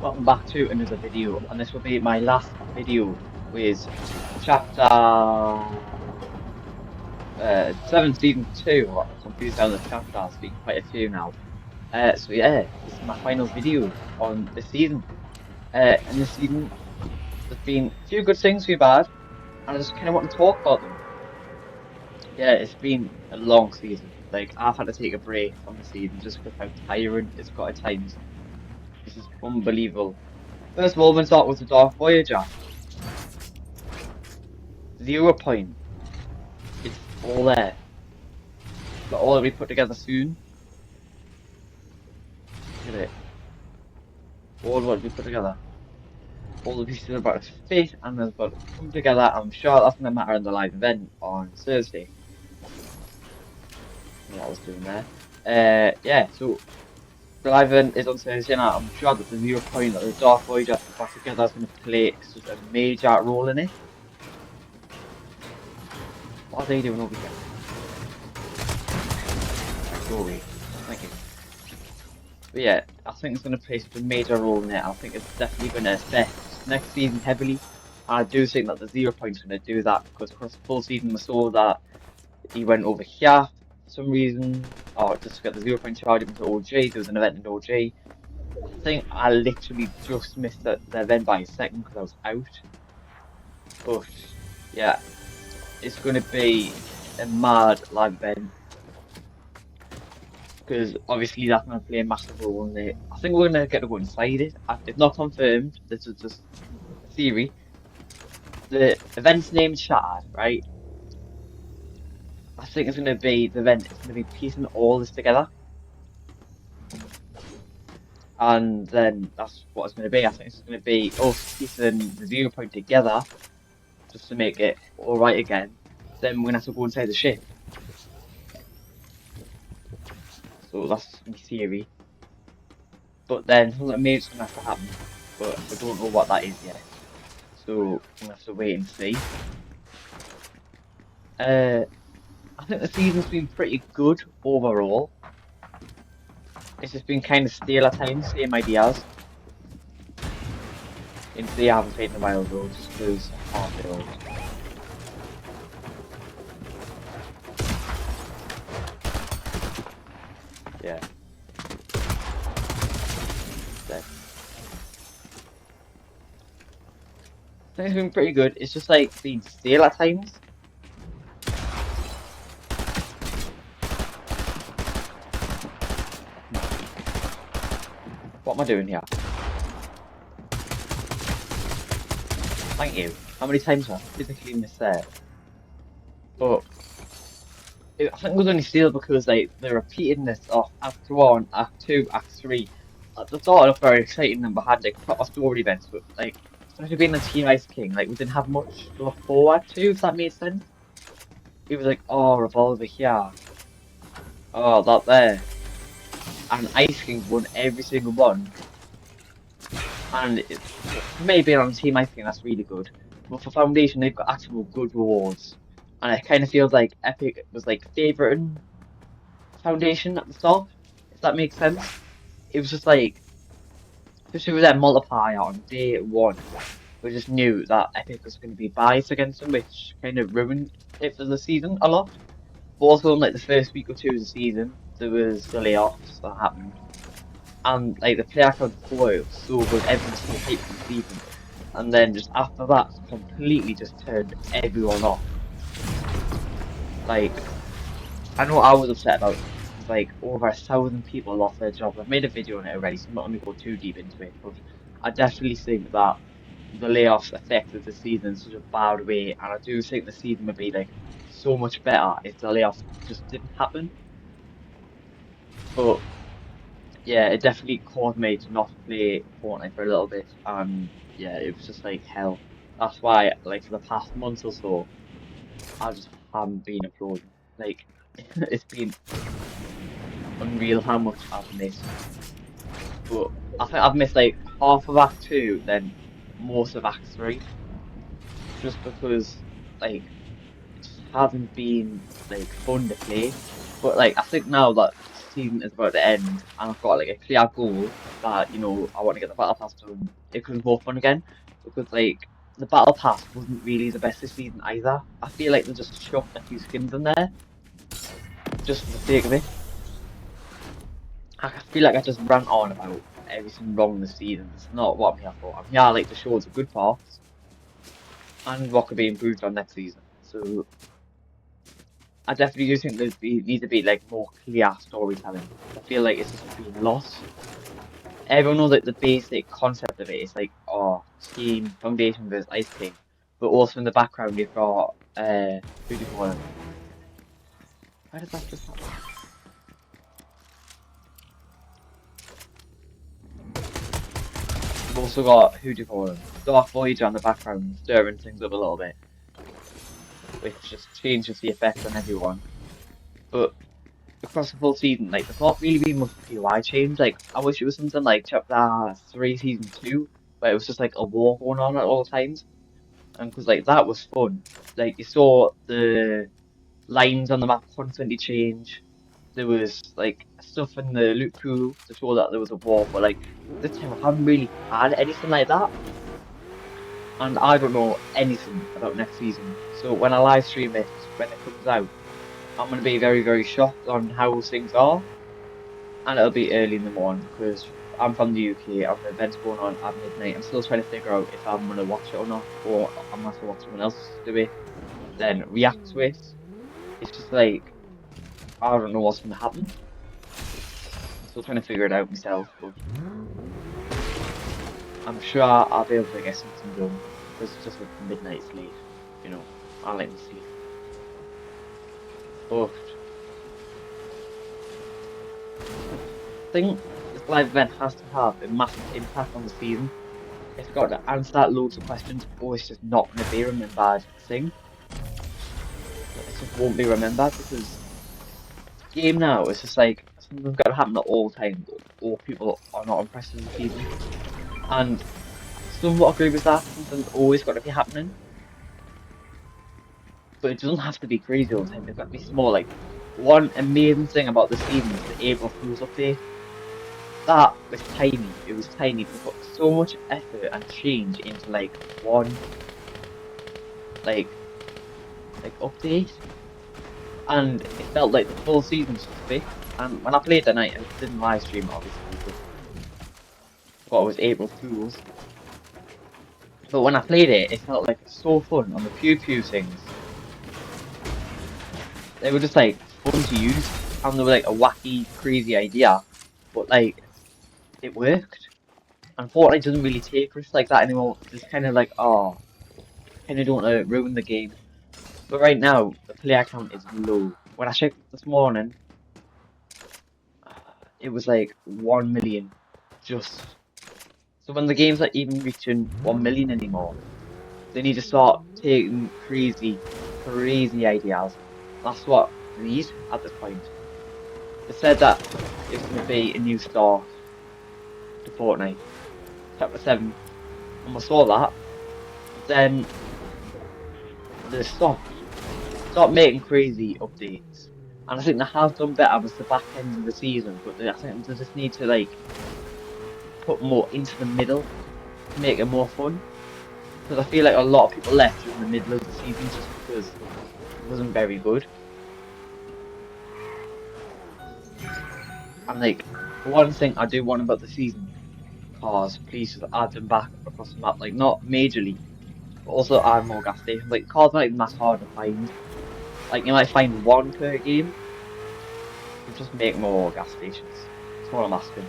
Welcome back to another video, and this will be my last video with chapter 7 season 2. I'm confused down the chapter, I've seen quite a few now. So yeah, this is my final video on this season. In this season, there's been a few good things, a few bad, and I just kind of want to talk about them. Yeah, it's been a long season. Like, I've had to take a break from the season just because how tiring it's got at times. This is unbelievable. First of all, we'll start with the Dark Voyager. 0 point. It's all there. But all will be put together soon. Look at it. All will be put together. All the pieces are about to fit and they're about to come together. I'm sure that's going to matter in the live event on Thursday. What I was doing there. Yeah, so the live event is on Thursday and I'm sure that the 0 point that the Dark Voyager back together is going to play such a major role in it. What are they doing over here? Glory. Thank you. But yeah, I think it's going to play such a major role in it. I think it's definitely going to affect next season heavily. And I do think that the 0 point is going to do that because across the full season we saw that he went over here for some reason, or just to get the 0 point charge into OG. There was an event in OG. I think I literally just missed the event by a second because I was out. But yeah, it's going to be a mad live event. Because obviously that's going to play a massive role in it. I think we're going to get to go inside it. It's not confirmed. This is just a theory. The event's name is Shattered, right? I think it's going to be the event. It's going to be piecing all this together, and then that's what it's going to be. I think it's going to be us piecing the 0 point together just to make it all right again. Then we're going to have to go inside the ship. So that's my theory. But then something amazing's going to have to happen, but I don't know what that is yet. So we'll have to wait and see. I think the season's been pretty good overall. It's just been kind of stale at times, same ideas. And today I haven't played in a while though, just because I can't build. Yeah. Dead. I think it's been pretty good. It's just like been stale at times. What am I doing here? Thank you. How many times have I physically missed there? But I think it was only stale because like they're repeating this off Act 1, Act 2, Act 3. They started off very exciting and we had like proper story events, but like especially being a Team Ice King, like we didn't have much to look forward to, if that made sense. It was like, oh, Revolver here. Oh, that there. And Ice King won every single one. And maybe on Team Ice King that's really good. But for Foundation they've got actual good rewards. And it kind of feels like Epic was like favoriting Foundation at the start, if that makes sense. It was just like, especially with their multiplier on day 1, we just knew that Epic was going to be biased against them, which kind of ruined it for the season a lot. But also in like the first week or two of the season, there was the layoffs that happened. And like the player count before it was so good, everyone was so hyped for the season. And then just after that, completely just turned everyone off. Like, I know I was upset about it. Like over 1,000 people lost their jobs. I've made a video on it already, so I'm not going to go too deep into it. But I definitely think that the layoffs affected the season in such a bad way, and I do think the season would be like so much better if the layoffs just didn't happen. But yeah, it definitely caused me to not play Fortnite for a little bit, and yeah, it was just like hell. That's why, like for the past month or so, I just haven't been uploading. Like, it's been unreal how much I've missed. But I think I've missed like half of Act 2, then most of Act 3. Just because like it just hasn't been like fun to play. But like I think now that season is about to end and I've got like a clear goal that, you know, I want to get the battle pass done, it could be more fun again. Because like the battle pass wasn't really the best this season either. I feel like they just chucked a few skins in there just for the sake of it. I feel like I just ran on about everything wrong this season. It's not what I'm here for. I'm here like to show the good parts and what could be improved on next season. So I definitely do think there needs to be like more clear storytelling. I feel like it's just being lost. Everyone knows like the basic concept of it. It's like, oh, Team Foundation versus Ice King, but also in the background you've got who do you call him? Why does that just happen? You've also got who do you call him? Dark Voyager in the background, stirring things up a little bit, which just changes the effect on everyone. But across the full season, like there's not really been much POI change. Like I wish it was something like chapter 3, season 2, where it was just like a war going on at all times. And because like that was fun. Like you saw the lines on the map constantly change. There was like stuff in the loot pool to show that there was a war, but like this time I haven't really had anything like that. And I don't know anything about next season. So when I live stream it, when it comes out, I'm going to be very, very shocked on how things are. And it'll be early in the morning because I'm from the UK, I have an event going on at midnight. I'm still trying to figure out if I'm going to watch it or not, or I'm going to have to watch someone else do it, then react to it. It's just like, I don't know what's going to happen. I'm still trying to figure it out myself, but I'm sure I'll be able to get something done. Because it's just a midnight sleep, you know, I like to sleep. But I think this live event has to have a massive impact on the season. It's got to answer loads of questions, or it's just not going to be a remembered thing. It just won't be remembered because the game now is just like something's got to happen at all times, or people are not impressed with the season. And somewhat agree with that. Something's always got to be happening, but it doesn't have to be crazy all the time. It's got to be small. Like one amazing thing about the season is the April Fool's update. That was tiny. It was tiny. We put so much effort and change into like one like update, and it felt like the full season was fit. And when I played that night, I didn't live stream it obviously because I thought it was April Fools. But when I played it, it felt like so fun on the pew pew things. They were just like fun to use, and they were like a wacky, crazy idea, but like it worked. And Fortnite doesn't really take risks like that anymore. It's kind of like, oh, kind of don't want to ruin the game. But right now, the player count is low. When I checked this morning, it was like 1 million. Just so when the game's not even reaching 1 million anymore, they need to start taking crazy, crazy ideas. That's what they need at this point. They said that it's going to be a new start to Fortnite, chapter 7, and we saw that. Then they stopped making crazy updates, and I think they have done better with the back end of the season. But I think they just need to like put more into the middle to make it more fun. Because I feel like a lot of people left in the middle of the season just because it wasn't very good. And like, one thing I do want about the season, cars, please just add them back across the map. Like, not majorly, but also add more gas stations. Like, cars might be that hard to find. Like, you might find one per game. You just make more gas stations. That's all I'm asking.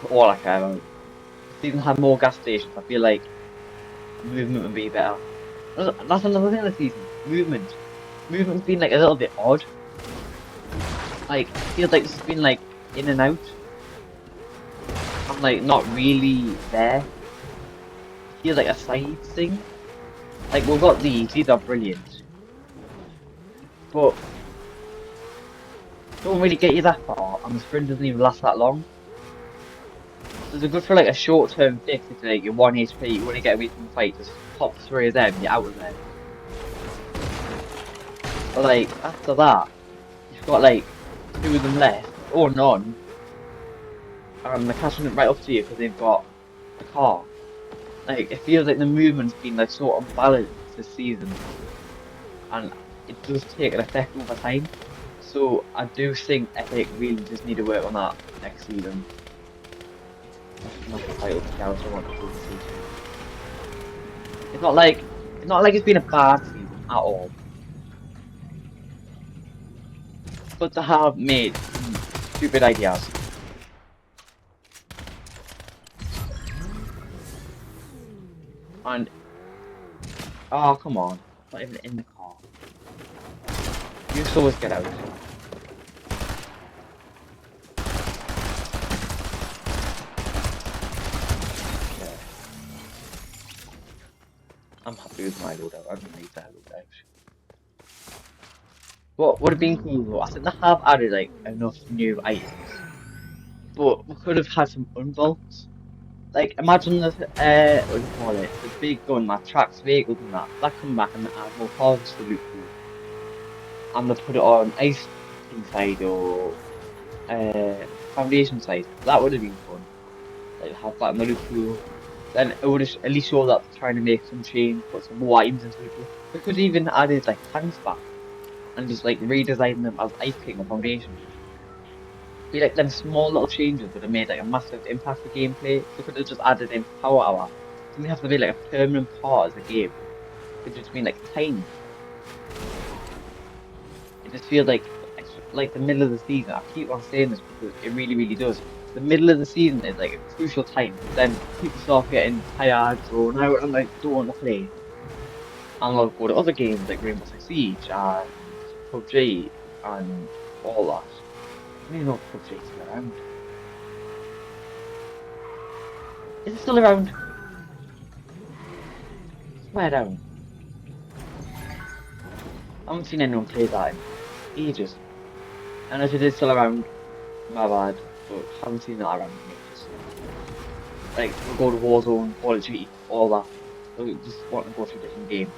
That's all I care about. If the season had more gas stations, I feel like movement would be better. That's another thing of the season. Movement. Movement's been like a little bit odd. Like, I feel like it's been like in and out. I'm like not really there. I feel like a side thing. Like we've got these are brilliant. But don't really get you that far, and the sprint doesn't even last that long. So they're good for like a short term fix if like you're 1 HP, you want to get away from the fight, just pop 3 of them, you're out of there. But like after that, you've got like 2 of them left, or none, and they're catching it right up to you because they've got a car. Like, it feels like the movement's been like so unbalanced this season, and it does take an effect over time. So I do think Epic really just need to work on that next season. That's the title scout I want to do this season. It's not like it's been a bad season at all, but they have made some stupid ideas. And oh come on, not even in the car. You just always get out. Yeah. I'm happy with my loadout. I don't need that loadout. What would have been cool though, I think they have added like enough new items, but we could have had some unbolts. Like imagine the what do you call it? The big gun that tracks vehicles and that come back and add more cars to the loot pool, and they put it on ice team side or foundation side. That would have been fun. Like have that in the loot pool. Then it would have at least show that they're trying to make some change, put some more items into the loot pool. They could even added like tanks back and just like redesign them as ice king or foundation. Be like them small little changes would have made like a massive impact for gameplay. They could have just added in power hour. It doesn't have to be like a permanent part of the game. It could just be like tiny. It just feels like the middle of the season. I keep on saying this because it really, really does. The middle of the season is like a crucial time. Then people start getting tired, thrown out, and like don't want to play. And they'll go to other games like Rainbow Six Siege and PUBG and all that. I don't even know if PUBG's still around. Is it still around? Swear down. I haven't seen anyone play that in ages. And if it is still around, my bad, but haven't seen that around in ages. Like, we'll go to Warzone, Call of Duty, all that. We just want to go to a different game.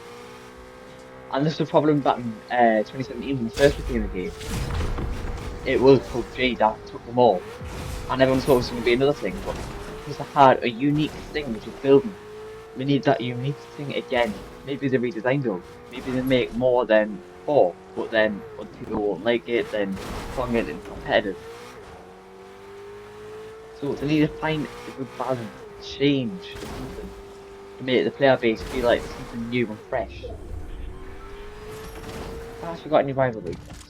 And this was the problem back in 2017 when we first became a game. It was PUBG that took them all. And everyone thought it was going to be another thing, but because they had a unique thing which is building. We need that unique thing again. Maybe they redesign them. Maybe they make more than 4, but then other people won't like it, then can't get it competitive. So they need to find a good balance, change something to make the player base feel like something new and fresh. Have I actually got any rivalry points?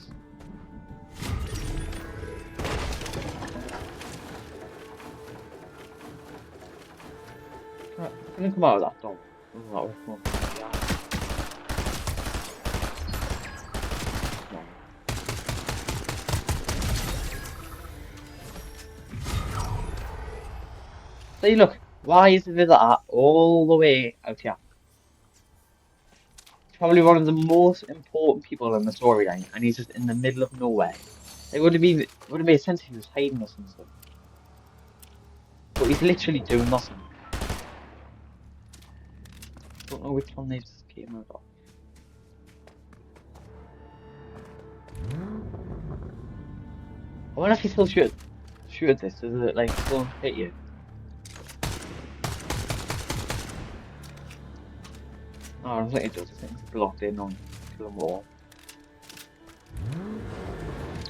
Can I come out of that door? Oh, no. See, look, why is the visitor all the way out here? Probably one of the most important people in the storyline, and he's just in the middle of nowhere. It would have made sense if he was hiding or something. But he's literally doing nothing. Don't know which one they just came out of. I wonder if he still shoot at this. Does it like still hit you? Oh, I don't think it does. I think it's blocked in on kill them all.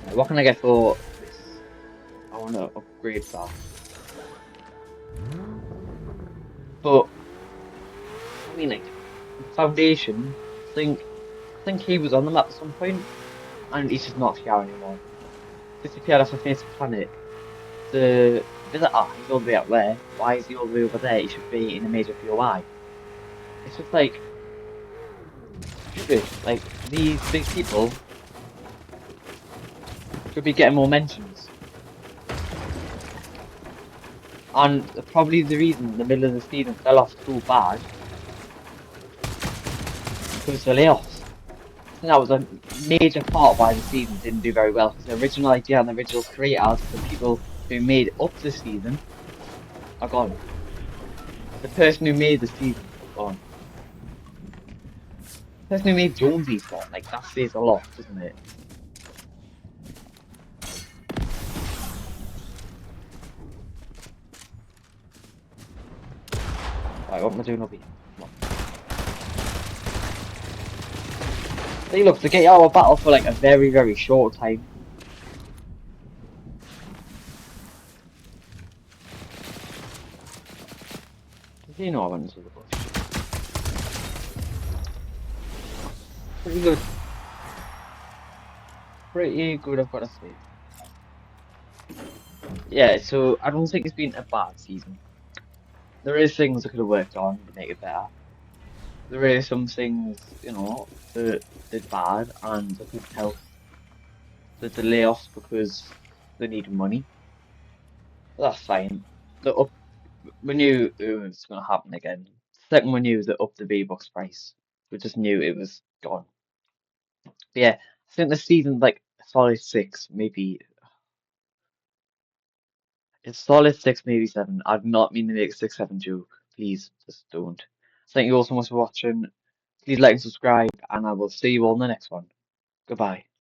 Right, what can I get for this? I want to upgrade that. But I mean, like foundation. I think he was on the map at some point, and he's just not here anymore. Disappeared off the face of the planet. The visitor, he's all the way up there. Why is he all the way over there? He should be in a major POI. It's just like stupid. Like these big people should be getting more mentions. And probably the reason the middle of the season fell off so bad because the layoffs. I think that was a major part of why the season didn't do very well, because the original idea and the original creators, the people who made up the season, are gone. The person who made the season is gone. The person who made Jonesy's gone. Like, that says a lot, doesn't it? Right, what am I doing over here? Come on. See, look, they get you out of battle for like a very, very short time. Did you know I went into the bush? Pretty good. Pretty good, I've got to say. Yeah, so I don't think it's been a bad season. There is things I could have worked on to make it better. There is some things, that did bad and I could help the layoffs because they need money. But that's fine. We knew it was going to happen again. Second, we knew that upped the V-Bucks price. We just knew it was gone. But yeah, I think the season's like a solid six, maybe. It's solid six, maybe seven. I'd not mean to make a 6-7 joke. Please, just don't. Thank you all so much for watching. Please like and subscribe, and I will see you all in the next one. Goodbye.